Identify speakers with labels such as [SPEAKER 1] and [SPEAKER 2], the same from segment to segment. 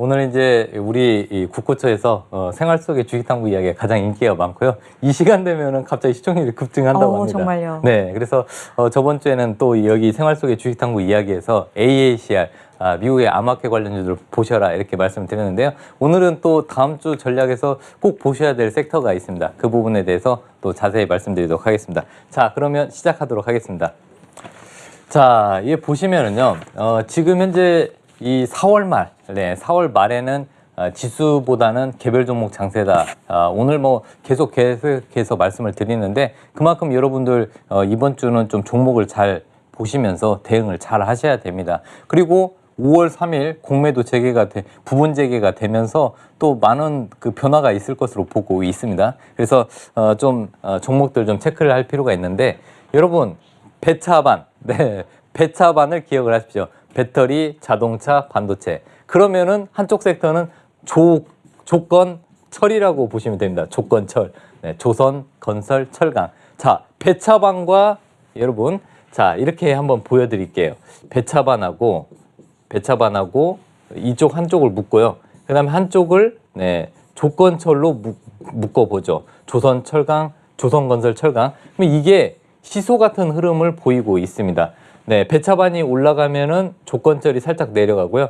[SPEAKER 1] 오늘 이제 우리 이 국고처에서 생활 속의 주식탐구 이야기가 가장 인기가 많고요. 이 시간 되면은 갑자기 시청률이 급증한다고 합니다.
[SPEAKER 2] 정말요?
[SPEAKER 1] 네, 그래서 저번 주에는 또 여기 생활 속의 주식탐구 이야기에서 AACR 미국의 암호화폐 관련주들 보셔라 이렇게 말씀드렸는데요. 오늘은 또 다음 주 전략에서 꼭 보셔야 될 섹터가 있습니다. 그 부분에 대해서 또 자세히 말씀드리도록 하겠습니다. 자, 그러면 시작하도록 하겠습니다. 자, 이 보시면은요, 지금 현재 이 4월 말, 4월 말에는 지수보다는 개별 종목 장세다. 오늘 뭐 계속해서 말씀을 드리는데 그만큼 여러분들 이번 주는 좀 종목을 잘 보시면서 대응을 잘 하셔야 됩니다. 그리고 5월 3일 공매도 부분 재개가 되면서 또 많은 그 변화가 있을 것으로 보고 있습니다. 그래서 종목들 좀 체크를 할 필요가 있는데 여러분 배차반, 배차반을 기억을 하십시오. 배터리, 자동차, 반도체. 그러면은 한쪽 섹터는 조건철이라고 보시면 됩니다. 조건철. 조선, 건설, 철강. 자, 배차반과 여러분, 자, 이렇게 한번 보여드릴게요. 배차반하고 이쪽 한쪽을 묶고요. 그 다음에 한쪽을 조건철로 묶어보죠. 조선, 철강, 조선건설, 철강. 그럼 이게 시소 같은 흐름을 보이고 있습니다. 배차반이 올라가면은 조건철이 살짝 내려가고요.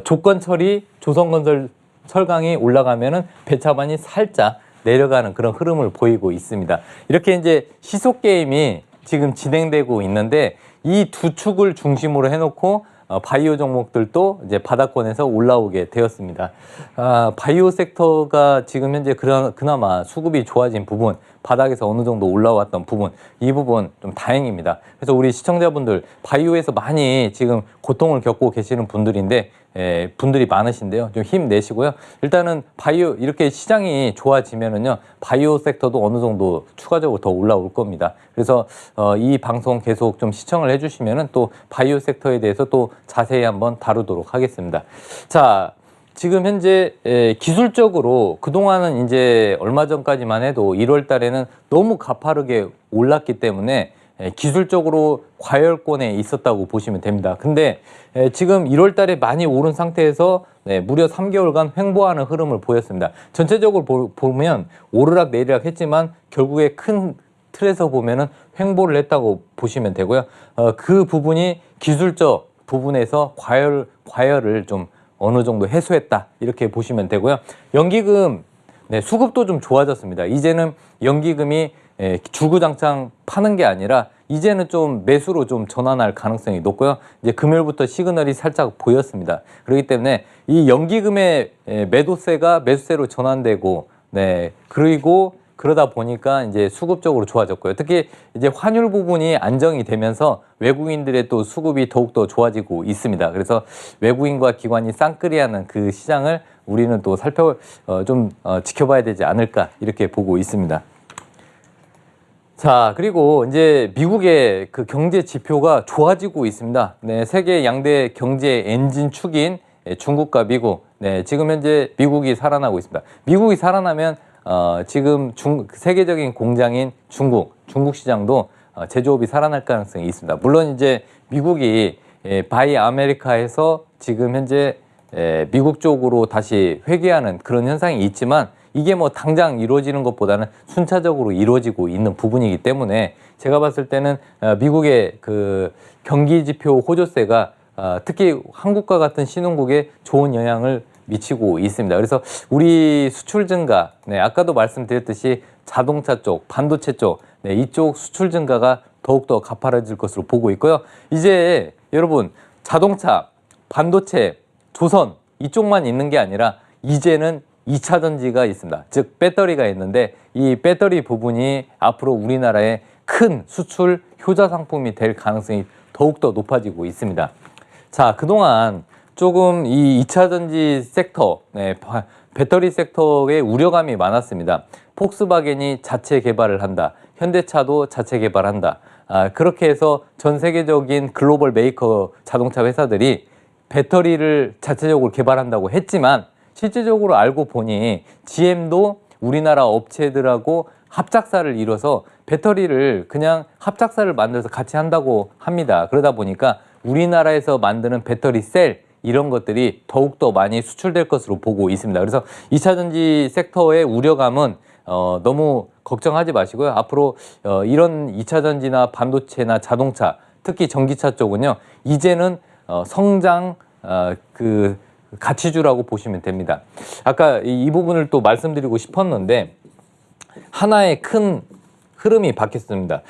[SPEAKER 1] 조건철이 조선건설 철강이 올라가면은 배차반이 살짝 내려가는 그런 흐름을 보이고 있습니다. 이렇게 이제 시소 게임이 지금 진행되고 있는데 이 두 축을 중심으로 해놓고 바이오 종목들도 이제 바닥권에서 올라오게 되었습니다. 바이오 섹터가 지금 현재 그나마 수급이 좋아진 부분, 바닥에서 어느 정도 올라왔던 부분, 이 부분 좀 다행입니다. 그래서 우리 시청자분들 바이오에서 많이 지금 고통을 겪고 계시는 분들인데 분들이 많으신데요. 좀 힘내시고요. 일단은 바이오 이렇게 시장이 좋아지면은요. 바이오 섹터도 어느 정도 추가적으로 더 올라올 겁니다. 그래서 이 방송 계속 좀 시청을 해주시면은 또 바이오 섹터에 대해서 또 자세히 한번 다루도록 하겠습니다. 자, 지금 현재 기술적으로 그동안은 이제 얼마 전까지만 해도 1월 달에는 너무 가파르게 올랐기 때문에 기술적으로 과열권에 있었다고 보시면 됩니다. 근데 지금 1월 달에 많이 오른 상태에서 무려 3개월간 횡보하는 흐름을 보였습니다. 전체적으로 보면 오르락 내리락 했지만 결국에 큰 틀에서 보면은 횡보를 했다고 보시면 되고요. 그 부분이 기술적 부분에서 과열을 좀 어느 정도 해소했다 이렇게 보시면 되고요. 연기금 수급도 좀 좋아졌습니다. 이제는 연기금이 주구장창 파는 게 아니라 이제는 좀 매수로 좀 전환할 가능성이 높고요. 이제 금요일부터 시그널이 살짝 보였습니다. 그렇기 때문에 이 연기금의 매도세가 매수세로 전환되고 그리고 그러다 보니까 이제 수급적으로 좋아졌고요. 특히 이제 환율 부분이 안정이 되면서 외국인들의 또 수급이 더욱더 좋아지고 있습니다. 그래서 외국인과 기관이 쌍끌이하는 그 시장을 우리는 또 지켜봐야 되지 않을까 이렇게 보고 있습니다. 자, 그리고 이제 미국의 그 경제 지표가 좋아지고 있습니다. 세계 양대 경제 엔진 축인 중국과 미국. 지금 현재 미국이 살아나고 있습니다. 미국이 살아나면 지금 세계적인 공장인 중국 시장도 제조업이 살아날 가능성이 있습니다. 물론 이제 미국이 바이 아메리카에서 지금 현재 미국 쪽으로 다시 회귀하는 그런 현상이 있지만 이게 뭐 당장 이루어지는 것보다는 순차적으로 이루어지고 있는 부분이기 때문에 제가 봤을 때는 미국의 그 경기 지표 호조세가 특히 한국과 같은 신흥국에 좋은 영향을 미치고 있습니다. 그래서 우리 수출 증가, 아까도 말씀드렸듯이 자동차 쪽, 반도체 쪽, 이쪽 수출 증가가 더욱더 가파라질 것으로 보고 있고요. 이제 여러분 자동차, 반도체, 조선 이쪽만 있는 게 아니라 이제는 2차 전지가 있습니다. 즉 배터리가 있는데 이 배터리 부분이 앞으로 우리나라의 큰 수출 효자 상품이 될 가능성이 더욱더 높아지고 있습니다. 자, 그동안 조금 이 2차 전지 섹터, 배터리 섹터에 우려감이 많았습니다. 폭스바겐이 자체 개발을 한다. 현대차도 자체 개발한다. 그렇게 해서 전 세계적인 글로벌 메이커 자동차 회사들이 배터리를 자체적으로 개발한다고 했지만 실제적으로 알고 보니 GM도 우리나라 업체들하고 합작사를 이뤄서 배터리를 그냥 합작사를 만들어서 같이 한다고 합니다. 그러다 보니까 우리나라에서 만드는 배터리 셀 이런 것들이 더욱더 많이 수출될 것으로 보고 있습니다. 그래서 2차 전지 섹터의 우려감은 너무 걱정하지 마시고요. 앞으로 이런 2차 전지나 반도체나 자동차, 특히 전기차 쪽은요, 이제는 성장 그 가치주라고 보시면 됩니다. 아까 이 부분을 또 말씀드리고 싶었는데 하나의 큰 흐름이 바뀌었습니다.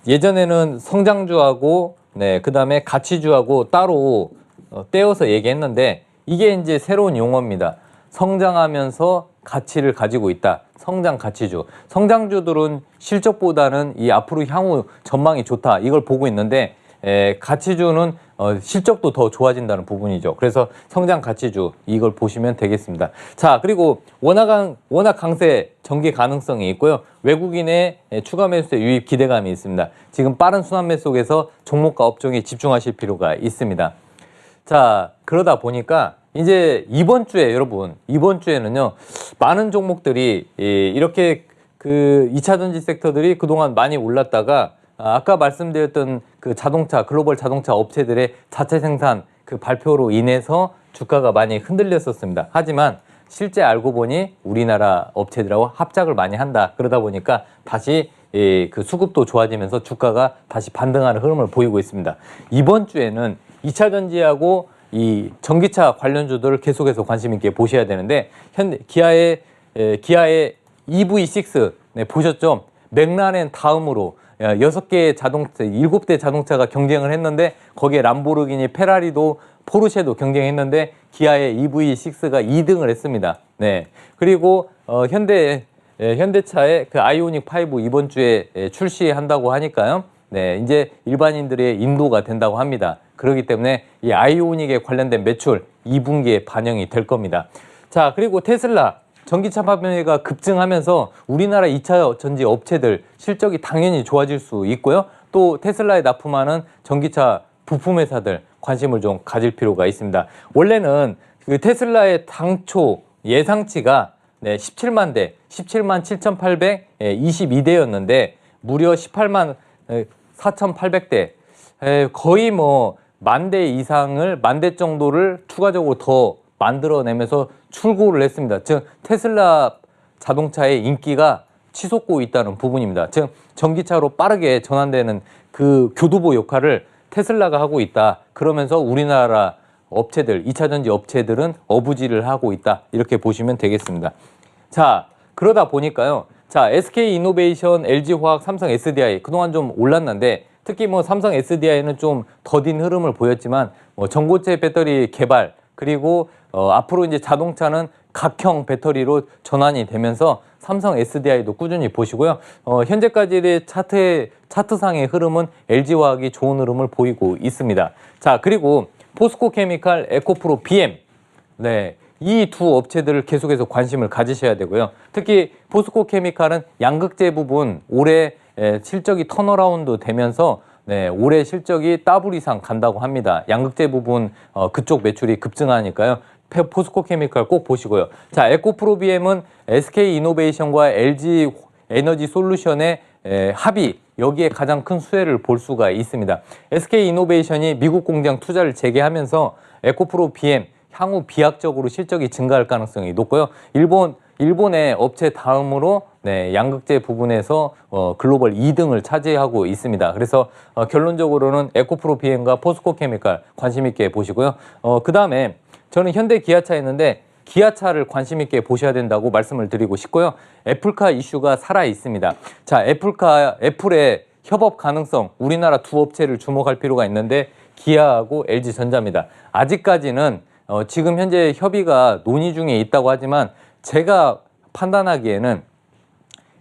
[SPEAKER 1] 예전에는 성장주하고 그다음에 가치주하고 따로 떼어서 얘기했는데 이게 이제 새로운 용어입니다. 성장하면서 가치를 가지고 있다. 성장 가치주. 성장주들은 실적보다는 이 앞으로 향후 전망이 좋다. 이걸 보고 있는데 가치주는 실적도 더 좋아진다는 부분이죠. 그래서 성장 가치주 이걸 보시면 되겠습니다. 자, 그리고 워낙 강세 전개 가능성이 있고요. 외국인의 추가 매수세 유입 기대감이 있습니다. 지금 빠른 순환매 속에서 종목과 업종에 집중하실 필요가 있습니다. 자, 그러다 보니까 이제 이번 주에 여러분, 이번 주에는요, 많은 종목들이 이렇게 그 2차 전지 섹터들이 그동안 많이 올랐다가 아까 말씀드렸던 그 자동차, 글로벌 자동차 업체들의 자체 생산 그 발표로 인해서 주가가 많이 흔들렸었습니다. 하지만 실제 알고 보니 우리나라 업체들하고 합작을 많이 한다. 그러다 보니까 다시 그 수급도 좋아지면서 주가가 다시 반등하는 흐름을 보이고 있습니다. 이번 주에는 2차 전지하고 이 전기차 관련주들을 계속해서 관심 있게 보셔야 되는데 기아의 EV6 보셨죠? 맥라렌 다음으로 6개의 자동차, 7대 자동차가 경쟁을 했는데 거기에 람보르기니, 페라리도, 포르쉐도 경쟁했는데 기아의 EV6가 2등을 했습니다. 네. 그리고 현대차의 그 아이오닉 5 이번 주에 출시한다고 하니까요. 네, 이제 일반인들의 인도가 된다고 합니다. 그렇기 때문에 이 아이오닉에 관련된 매출 2분기에 반영이 될 겁니다. 자, 그리고 테슬라 전기차 판매가 급증하면서 우리나라 2차 전지 업체들 실적이 당연히 좋아질 수 있고요. 또 테슬라에 납품하는 전기차 부품 회사들 관심을 좀 가질 필요가 있습니다. 원래는 그 테슬라의 당초 예상치가 17만 대, 17만 7,822대였는데 무려 18만 4,800대, 거의 뭐 10,000대 이상을 10,000대 정도를 추가적으로 더 만들어내면서 출고를 했습니다. 즉 테슬라 자동차의 인기가 치솟고 있다는 부분입니다. 즉 전기차로 빠르게 전환되는 그 교두보 역할을 테슬라가 하고 있다. 그러면서 우리나라 업체들, 2차 전지 업체들은 어부지를 하고 있다. 이렇게 보시면 되겠습니다. 자, 그러다 보니까요. 자, SK이노베이션, LG화학, 삼성 SDI 그동안 좀 올랐는데 특히 뭐 삼성 SDI는 좀 더딘 흐름을 보였지만 전고체 배터리 개발 그리고 앞으로 이제 자동차는 각형 배터리로 전환이 되면서 삼성 SDI도 꾸준히 보시고요. 현재까지의 차트상의 흐름은 LG화학이 좋은 흐름을 보이고 있습니다. 자, 그리고 포스코케미칼, 에코프로, BM 네, 이 두 업체들을 계속해서 관심을 가지셔야 되고요. 특히 포스코케미칼은 양극재 부분 올해 실적이 턴어라운드 되면서 올해 실적이 더블 이상 간다고 합니다. 양극재 부분 그쪽 매출이 급증하니까요. 포스코케미칼 꼭 보시고요. 자, 에코프로비엠은 SK이노베이션과 LG 에너지 솔루션의 합의 여기에 가장 큰 수혜를 볼 수가 있습니다. SK이노베이션이 미국 공장 투자를 재개하면서 에코프로비엠 향후 비약적으로 실적이 증가할 가능성이 높고요. 일본의 업체 다음으로 양극재 부분에서 글로벌 2등을 차지하고 있습니다. 그래서 결론적으로는 에코프로비엠과 포스코케미칼 관심 있게 보시고요. 그 다음에 저는 현대 기아차였는데 기아차를 관심 있게 보셔야 된다고 말씀을 드리고 싶고요. 애플카 이슈가 살아 있습니다. 자, 애플의 협업 가능성 우리나라 두 업체를 주목할 필요가 있는데 기아하고 LG전자입니다. 아직까지는 지금 현재 협의가 논의 중에 있다고 하지만 제가 판단하기에는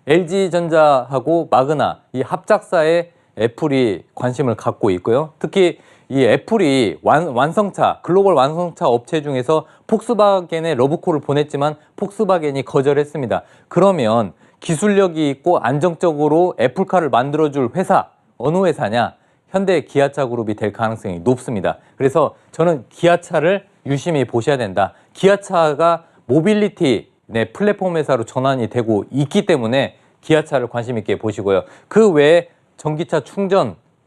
[SPEAKER 1] LG전자하고 마그나 이 합작사에 애플이 관심을 갖고 있고요. 특히 이 애플이 완성차, 글로벌 완성차 업체 중에서 폭스바겐에 러브콜을 보냈지만 폭스바겐이 거절했습니다. 그러면 기술력이 있고 안정적으로 애플카를 만들어줄 회사, 어느 회사냐? 현대 기아차 그룹이 될 가능성이 높습니다. 그래서 저는 기아차를 유심히 보셔야 된다. 기아차가 모빌리티 플랫폼 회사로 전환이 되고 있기 때문에 기아차를 관심 있게 보시고요. 그 외에 전기차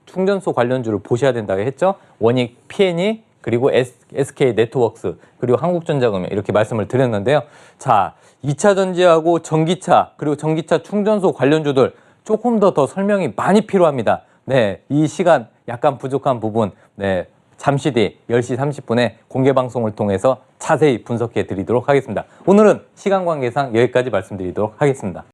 [SPEAKER 1] 충전소 관련주를 보셔야 된다고 했죠. 원익, PNE, 그리고 SK 네트워크스, 그리고 한국전자금융 이렇게 말씀을 드렸는데요. 자, 2차 전지하고 전기차, 그리고 전기차 충전소 관련주들 조금 더 설명이 많이 필요합니다. 네, 이 시간 약간 부족한 부분, 네, 잠시 뒤 10시 30분에 공개 방송을 통해서 자세히 분석해 드리도록 하겠습니다. 오늘은 시간 관계상 여기까지 말씀드리도록 하겠습니다.